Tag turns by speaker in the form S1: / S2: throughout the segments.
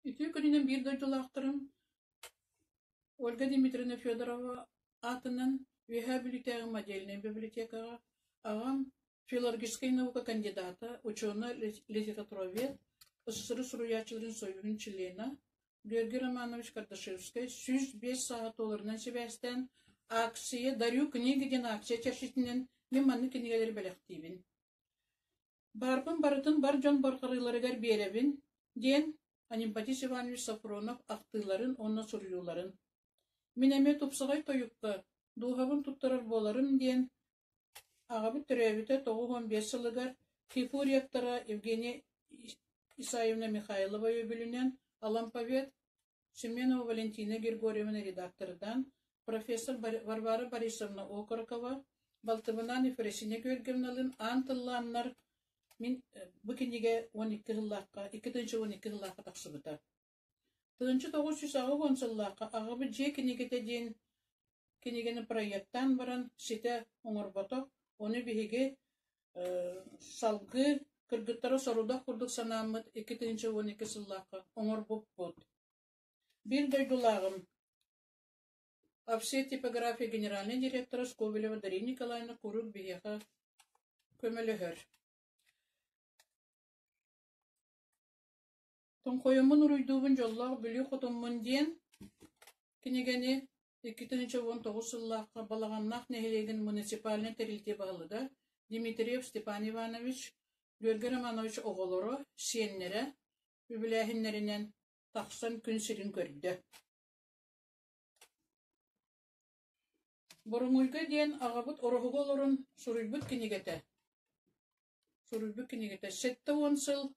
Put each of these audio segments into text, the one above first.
S1: Ütü gününden bir dojulaktırım. Ольга Дмитриевна Федорова атынан Вихабилитега модельная библиотека, агам филологическая наука кандидата, ученый-литературовед, СССР Суруячыларын союзунун члена, Георгий Романович Кардашевский, 105 саат оларынан себестен акция, дарю книгиден акция чашитинен мен манны книгелери белектибин. Барбын барытын бар жон барқарыларыгар беребин, ден Анимпатис Иванович Сафронов актыларын, онна суруюларын. Минеме тупсагай тоюкка, духабын туттарар боларын ден агабы төрөбүтө 9-15 жылыгар Кипу ректора Евгения Исаевна Михайлова өбүлүнен Аламповед Семенова Валентина Григорьевна редактордан, профессор Варвара Борисовна Окорокова, Балтыбынан Ефресине Георгиевналын антылланнар min bu kinige 12 yıllıkka, 2-12 yıllıkka taksıbıta. 1910 yıllıkka ağabı je kinigete den kinigenin proyekttan baran site oңорботок, onu bihige salgı kırgıttara soruda kurduk sanamıt 2-12 yıllıkka oңорбоп bot. Bir doydulağım Обсет типография генеральный директора Скобелева Дарья Николаевна Курук бихеха kömelöhör. Тоңкойымын уруйдуубун жоллаах бүлүү хотоммун диен кинигени 2019 жыллаакка балаганнах нехилеген муниципальный терилте баалыда Дмитриев Степан Иванович, Георгий Романович оголоро сиеннере үбүлээхиннеринен таксан күн сирин көрдү. Боруңуйга диен агабыт орохуголорун суруйбут кинигете. Сетте 10 жыл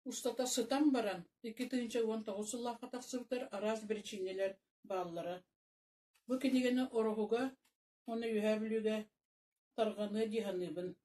S1: устата сытан баран 2019 жыллаакка таксыбытыр араз причинелер бааллары. Бу кинигени орохуга, оны үйәбілуге тарғаны диханыбын.